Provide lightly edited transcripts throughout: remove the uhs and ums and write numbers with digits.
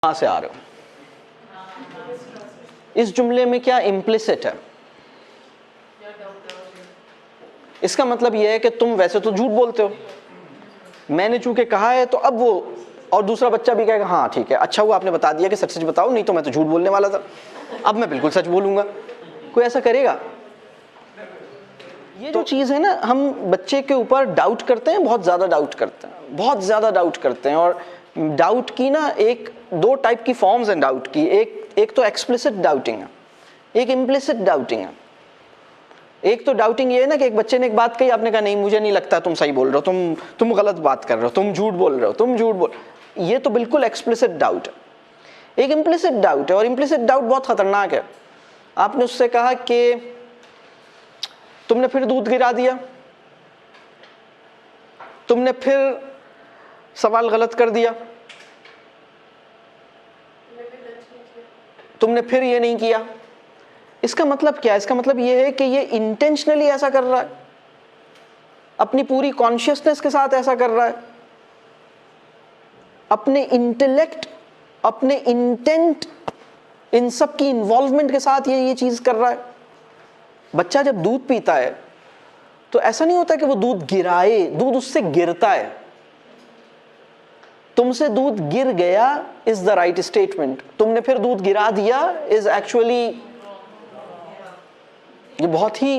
कहां से आ रहे हो? इस जुमले में क्या इम्प्लिसिट है? इसका मतलब यह है कि तुम वैसे तो झूठ बोलते हो, मैंने चूंकि कहा है तो अब वो, और दूसरा बच्चा भी कहेगा हाँ ठीक है, अच्छा हुआ आपने बता दिया कि सच सच बताओ, नहीं तो मैं तो झूठ बोलने वाला था, अब मैं बिल्कुल सच बोलूंगा। कोई ऐसा करेगा? ये जो चीज़ है ना, हम बच्चे के ऊपर डाउट करते हैं, बहुत ज़्यादा डाउट करते हैं, बहुत ज़्यादा डाउट करते हैं। और डाउट की ना एक दो टाइप की फॉर्म्स हैं डाउट की। एक तो एक्सप्लिसिट डाउटिंग है, एक इम्प्लिसिट डाउटिंग है। एक तो डाउटिंग ये है ना कि एक बच्चे ने एक बात कही, आपने कहा नहीं मुझे नहीं लगता तुम सही बोल रहे हो, तुम गलत बात कर रहे हो, तुम झूठ बोल रहे हो, तुम झूठ बोल, ये तो बिल्कुल एक्सप्लिसिट डाउट है। एक इम्प्लिसिट डाउट है, और इम्प्लिसिट डाउट बहुत खतरनाक है। आपने उससे कहा कि तुमने फिर दूध गिरा दिया, तुमने फिर सवाल गलत कर दिया, तुमने फिर ये नहीं किया। इसका मतलब क्या है? इसका मतलब ये है कि ये इंटेंशनली ऐसा कर रहा है, अपनी पूरी कॉन्शियसनेस के साथ ऐसा कर रहा है, अपने इंटेलेक्ट, अपने इंटेंट, इन सब की इन्वॉल्वमेंट के साथ ये चीज कर रहा है। बच्चा जब दूध पीता है तो ऐसा नहीं होता कि वो दूध गिराए, दूध उससे गिरता है। तुमसे दूध गिर गया इज द राइट स्टेटमेंट, तुमने फिर दूध गिरा दिया इज एक्चुअली, ये बहुत ही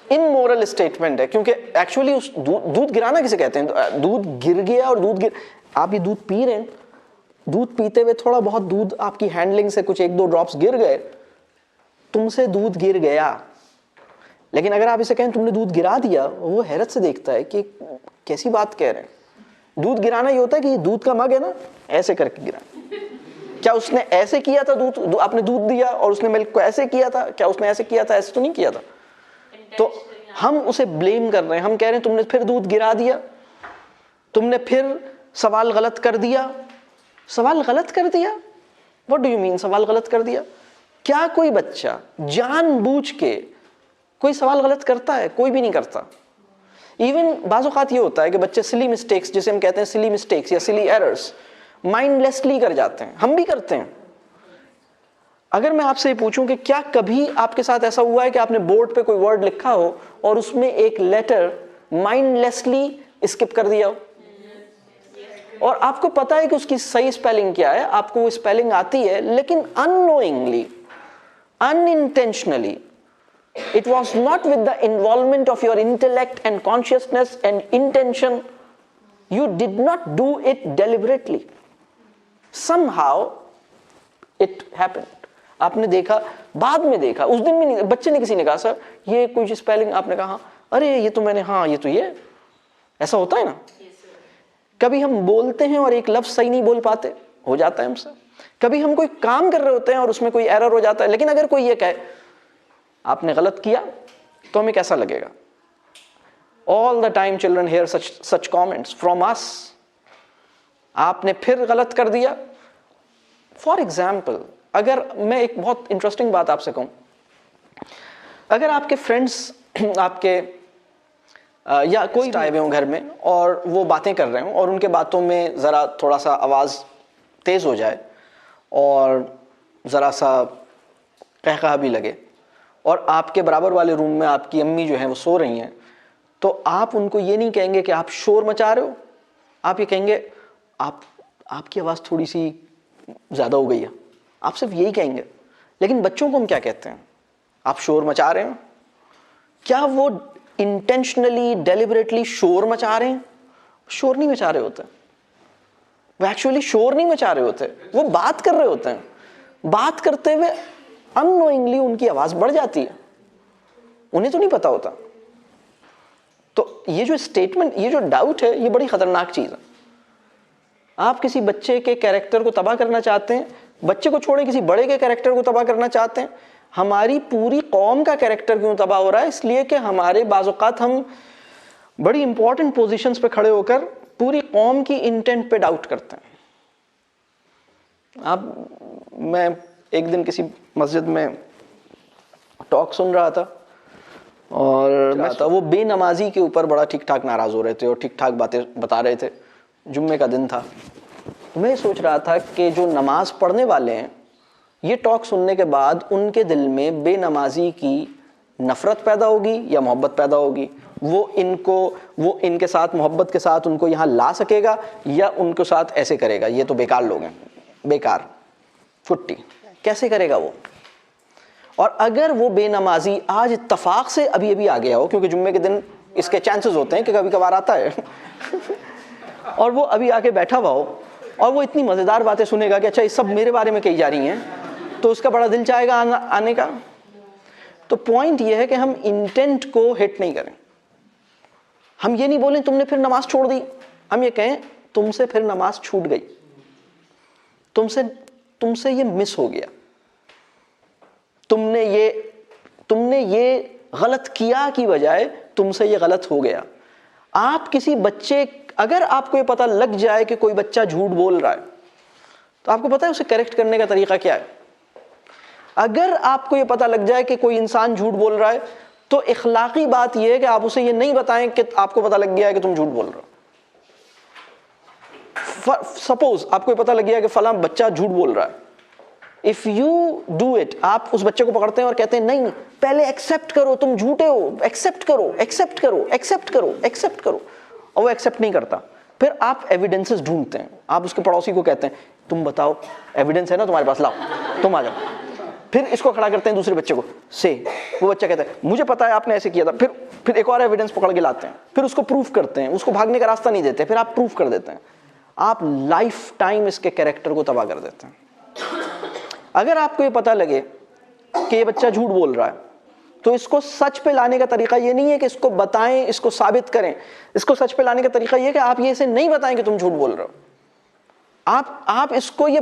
इमोरल स्टेटमेंट है। क्योंकि एक्चुअली उस दूध गिराना किसे कहते हैं? दूध गिर गया, और दूध गिर, आप ये दूध पी रहे हैं, दूध पीते हुए थोड़ा बहुत दूध आपकी हैंडलिंग से कुछ एक दो ड्रॉप्स गिर गए, तुमसे दूध गिर गया। लेकिन अगर आप इसे कहें तुमने दूध गिरा दिया, वो हैरत से देखता है कि कैसी बात कह रहे हैं। दूध गिराना ये होता है कि ये दूध का मग है ना, ऐसे करके गिरा। क्या उसने ऐसे किया था? आपने दूध दिया और उसने मिल्क को ऐसे किया था? क्या उसने ऐसे किया था? ऐसे तो नहीं किया था। तो हम उसे ब्लेम कर रहे हैं, हम कह रहे हैं तुमने फिर दूध गिरा दिया, तुमने फिर सवाल गलत कर दिया। सवाल गलत कर दिया? व्हाट डू यू मीन सवाल गलत कर दिया? क्या कोई बच्चा जानबूझ के कोई सवाल गलत करता है? कोई भी नहीं करता। इवन बाज़ औक़ात ये होता है कि बच्चे सिली मिस्टेक्स, जिसे हम कहते हैं सिली मिस्टेक्स या सिली एरर्स, माइंडलेसली कर जाते हैं। हम भी करते हैं। अगर मैं आपसे ये पूछूं कि क्या कभी आपके साथ ऐसा हुआ है कि आपने बोर्ड पे कोई वर्ड लिखा हो और उसमें एक लेटर माइंडलेसली स्किप कर दिया हो, और आपको पता है कि उसकी सही स्पेलिंग क्या है, आपको वो स्पेलिंग आती है, लेकिन unknowingly, unintentionally, it was not with the involvement of your intellect and consciousness and intention, you did not do it deliberately, somehow it happened. आपने देखा, बाद में देखा, उस दिन भी नहीं, बच्चे ने, किसी ने कहा सर ये कोई स्पेलिंग, आपने कहा अरे ये तो मैंने, हाँ ये तो ये, ऐसा होता है ना। कभी हम बोलते हैं और एक लफ्ज सही नहीं बोल पाते, हो जाता है हमसे। कभी हम कोई काम कर रहे होते हैं और उसमें कोई एरर हो जाता है। लेकिन अगर कोई ये कहे आपने गलत किया, तो हमें कैसा लगेगा? All the time children hear such comments from us. आपने फिर गलत कर दिया। फॉर एग्जाम्पल, अगर मैं एक बहुत इंटरेस्टिंग बात आपसे कहूं, अगर आपके फ्रेंड्स आपके या कोई आए हुए हों घर में और वो बातें कर रहे हों और उनके बातों में ज़रा थोड़ा सा आवाज़ तेज़ हो जाए और ज़रा सा कहकहा भी लगे, और आपके बराबर वाले रूम में आपकी अम्मी जो हैं वो सो रही हैं, तो आप उनको ये नहीं कहेंगे कि आप शोर मचा रहे हो, आप ये कहेंगे आपकी आवाज़ थोड़ी सी ज़्यादा हो गई है, आप सिर्फ यही कहेंगे। लेकिन बच्चों को हम क्या कहते हैं? आप शोर मचा रहे हैं। क्या वो इंटेंशनली डेलिबरेटली शोर मचा रहे हैं? शोर नहीं मचा रहे होते, वो एक्चुअली शोर नहीं मचा रहे होते, वो बात कर रहे होते हैं। बात करते हुए अननोइंगली उनकी आवाज बढ़ जाती है, उन्हें तो नहीं पता होता। तो ये जो स्टेटमेंट, ये जो डाउट है, ये बड़ी खतरनाक चीज है। आप किसी बच्चे के कैरेक्टर को तबाह करना चाहते हैं, बच्चे को छोड़े किसी बड़े के कैरेक्टर को तबाह करना चाहते हैं। हमारी पूरी कौम का कैरेक्टर क्यों तबाह हो रहा है? इसलिए कि हमारे बाज़ औक़ात हम बड़ी इंपॉर्टेंट पोजीशंस पे खड़े होकर पूरी कौम की इंटेंट पे डाउट करते हैं। मैं एक दिन किसी मस्जिद में टॉक सुन रहा था, और वो बेनमाजी के ऊपर बड़ा ठीक ठाक नाराज हो रहे थे और ठीक ठाक बातें बता रहे थे। जुम्मे का दिन था, मैं सोच रहा था कि जो नमाज पढ़ने वाले हैं, ये टॉक सुनने के बाद उनके दिल में बेनमाजी की नफरत पैदा होगी या मोहब्बत पैदा होगी? वो इनके साथ मोहब्बत के साथ उनको यहाँ ला सकेगा या उनके साथ ऐसे करेगा, ये तो बेकार लोग हैं, बेकार छुट्टी कैसे करेगा वो? और अगर वो बेनमाजी आज इत्तफाक से अभी अभी आ गया हो, क्योंकि जुम्मे के दिन इसके चांसेस होते हैं कि कभी कभार आता है और वो अभी आके बैठा हुआ हो और वो इतनी मज़ेदार बातें सुनेगा कि अच्छा ये सब मेरे बारे में कही जा रही हैं, तो उसका बड़ा दिल चाहेगा आने का। तो पॉइंट ये है कि हम इंटेंट को हिट नहीं करें। हम ये नहीं बोलें तुमने फिर नमाज छोड़ दी, हम ये कहें तुमसे फिर नमाज छूट गई, तुमसे ये मिस हो गया, तुमने ये गलत किया की बजाय तुमसे ये गलत हो गया। आप किसी बच्चे, अगर आपको ये पता लग जाए कि कोई बच्चा झूठ बोल रहा है, तो आपको पता है उसे करेक्ट करने का तरीका क्या है? अगर आपको ये पता लग जाए कि कोई इंसान झूठ बोल रहा है, तो इखलाकी बात यह है कि आप उसे ये नहीं बताएं कि आपको पता लग गया है कि तुम झूठ बोल रहे हो। सपोज आपको ये पता लग गया कि फला बच्चा झूठ बोल रहा है, इफ यू डू इट, आप उस बच्चे को पकड़ते हैं और कहते हैं नहीं पहले एक्सेप्ट करो, तुम झूठे हो, एक्सेप्ट करो, एक्सेप्ट करो, एक्सेप्ट करो, एक्सेप्ट करो, और वो एक्सेप्ट नहीं करता, फिर आप एविडेंसेस ढूंढते हैं। आप उसके पड़ोसी को कहते हैं तुम बताओ एविडेंस है ना तुम्हारे पास, लाओ तुम आ जाओ। फिर इसको खड़ा करते हैं दूसरे बच्चे को, से वो बच्चा कहता है मुझे पता है आपने ऐसे किया था, फिर एक और एविडेंस पकड़ के लाते हैं, फिर उसको प्रूफ करते हैं, उसको भागने का रास्ता नहीं देते, फिर आप प्रूफ कर देते हैं। आप लाइफ टाइम इसके कैरेक्टर को तबाह कर देते हैं। अगर आपको ये पता लगे कि ये बच्चा झूठ बोल रहा है, तो इसको सच पे लाने का तरीका ये नहीं है कि इसको बताएं, इसको साबित करें। इसको सच पे लाने का तरीका ये कि आप ये इसे नहीं बताएं कि तुम झूठ बोल रहे हो। आप इसको ये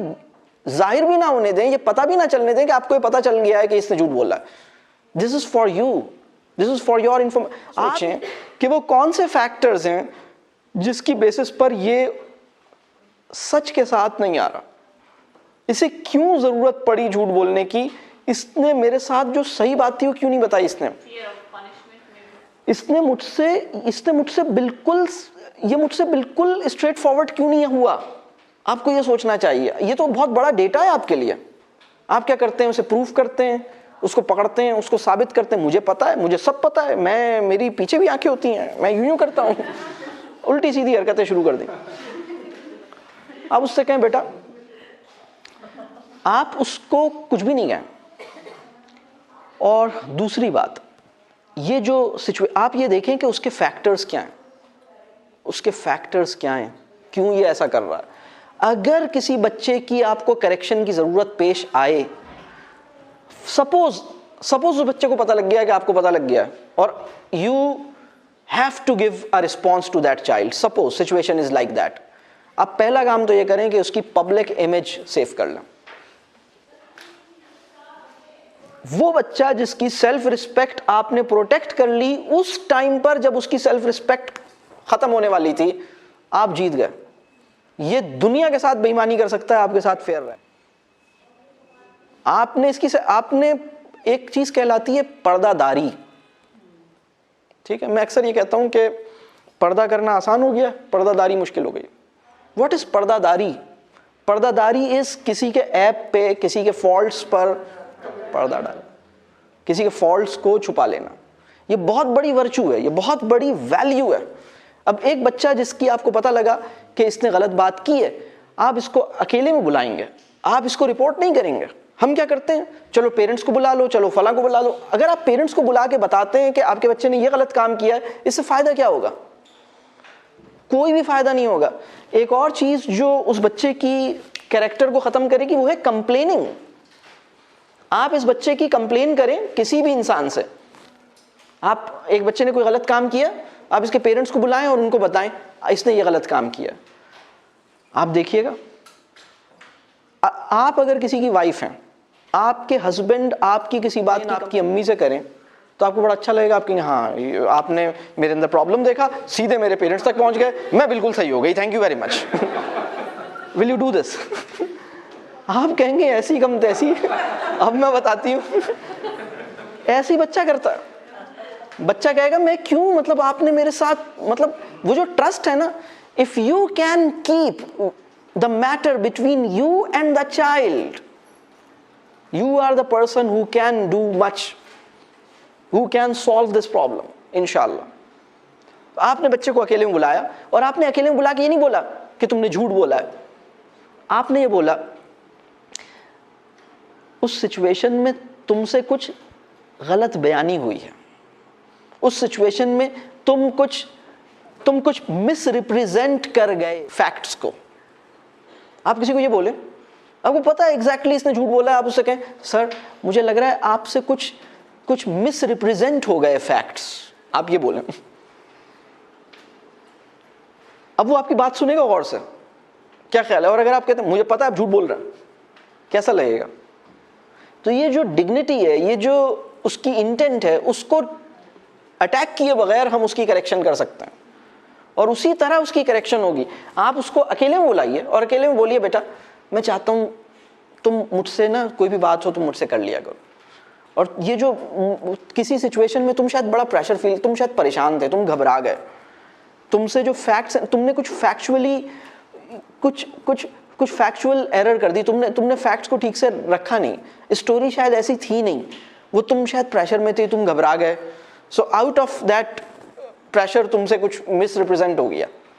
जाहिर भी ना होने दें, ये पता भी ना चलने दें कि आपको ये पता चल गया है कि इसने झूठ बोला है। This is for you, this is for your information. सोचें कि वो कौन से फैक्टर्स हैं जिसकी बेसिस पर ये सच के साथ नहीं आ रहा। इसे क्यों जरूरत पड़ी झूठ बोलने की? इसने मेरे साथ जो सही बात थी वो क्यों नहीं बताई? इसने मुझसे बिल्कुल स्ट्रेट फॉरवर्ड क्यों नहीं हुआ? आपको ये सोचना चाहिए। ये तो बहुत बड़ा डेटा है आपके लिए। आप क्या करते हैं? उसे प्रूफ करते हैं, उसको पकड़ते हैं, उसको साबित करते हैं मुझे पता है, मुझे सब पता है, मेरी पीछे भी आंखें होती हैं, मैं यूं करता हूं। उल्टी सीधी हरकतें शुरू कर दी। अब उससे कहें बेटा, आप उसको कुछ भी नहीं कहें। और दूसरी बात, ये जो आप ये देखें कि उसके फैक्टर्स क्या हैं, उसके फैक्टर्स क्या हैं, क्यों ये ऐसा कर रहा है। अगर किसी बच्चे की आपको करेक्शन की जरूरत पेश आए, सपोज उस बच्चे को पता लग गया कि आपको पता लग गया और you have to give a response to that child, suppose situation is like that. आप पहला काम तो ये करें कि उसकी पब्लिक इमेज सेव कर लें। वो बच्चा जिसकी सेल्फ रिस्पेक्ट आपने प्रोटेक्ट कर ली, उस टाइम पर जब उसकी सेल्फ रिस्पेक्ट खत्म होने वाली थी, आप जीत गए। ये दुनिया के साथ बेईमानी कर सकता है, आपके साथ फेयर रहे। आपने एक चीज कहलाती है पर्दादारी। ठीक है, मैं अक्सर ये कहता हूं कि पर्दा करना आसान हो गया, पर्दादारी मुश्किल हो गई। व्हाट इज पर्दादारी? पर्दादारी इज किसी के ऐप पे, किसी के फॉल्ट्स पर पर्दा डालना, किसी के फॉल्ट्स को छुपा लेना। ये बहुत बड़ी वर्चू है, ये बहुत बड़ी वैल्यू है। अब एक बच्चा जिसकी आपको पता लगा कि इसने गलत बात की है, आप इसको अकेले में बुलाएंगे, आप इसको रिपोर्ट नहीं करेंगे। हम क्या करते हैं, चलो पेरेंट्स को बुला लो, चलो फलां को बुला लो। अगर आप पेरेंट्स को बुला के बताते हैं कि आपके बच्चे ने ये गलत काम किया है, इससे फायदा क्या होगा? कोई भी फायदा नहीं होगा। एक और चीज जो उस बच्चे की कैरेक्टर को खत्म करेगी वो है कंप्लेनिंग। आप इस बच्चे की कंप्लेन करें किसी भी इंसान से। आप एक बच्चे ने कोई गलत काम किया, आप इसके पेरेंट्स को बुलाएं और उनको बताएं इसने ये गलत काम किया। आप देखिएगा, आप अगर किसी की वाइफ हैं, आपके हस्बैंड आपकी किसी बात की आपकी अम्मी से करें तो आपको बड़ा अच्छा लगेगा। आप कहेंगे हाँ, आपने मेरे अंदर प्रॉब्लम देखा, सीधे मेरे पेरेंट्स तक पहुंच गए, मैं बिल्कुल सही हो गई, thank you very much. Will you do this? आप कहेंगे ऐसी कम तैसी। अब मैं बताती हूँ, ऐसी बच्चा करता है। बच्चा कहेगा मैं क्यों, आपने मेरे साथ, वो जो ट्रस्ट है ना, if you can keep the matter between you and the child. You are the person who can do much, who can solve this problem, inshallah. आपने बच्चे को अकेले में बुलाया और आपने अकेले में बुला के ये नहीं बोला कि तुमने झूठ बोला है, आपने ये बोला उस सिचुएशन में तुमसे कुछ गलत बयानी हुई है, उस सिचुएशन में तुम कुछ मिसरिप्रेजेंट कर गए फैक्ट्स को। आप किसी को ये बोले, आपको पता है एग्जैक्टली इसने झूठ बोला है, आप उससे कहें सर मुझे लग रहा है आपसे कुछ मिसरिप्रेजेंट हो गए फैक्ट्स, आप ये बोलें। अब वो आपकी बात सुनेगा गौर से, क्या ख्याल है? और अगर आप कहते हैं मुझे पता है आप झूठ बोल रहे हैं, कैसा लगेगा? तो ये जो डिग्निटी है, ये जो उसकी इंटेंट है, उसको अटैक किए बगैर हम उसकी करेक्शन कर सकते हैं और उसी तरह उसकी करेक्शन होगी। आप उसको अकेले में बुलाइए और अकेले में बोलिए बेटा मैं चाहता हूं तुम मुझसे ना कोई भी बात हो तुम मुझसे कर लिया करो। और ये जो किसी सिचुएशन में तुम शायद बड़ा प्रेशर फील, तुम शायद परेशान थे, तुम घबरा गए, तुमसे जो फैक्ट्स, तुमने कुछ फैक्चुअली कुछ फैक्चुअल एरर कर दी, तुमने फैक्ट्स को ठीक से रखा नहीं, स्टोरी शायद ऐसी थी नहीं, वो तुम शायद प्रेशर में थे, तुम घबरा गए, so out of that pressure तुमसे कुछ मिसरिप्रेजेंट हो गया।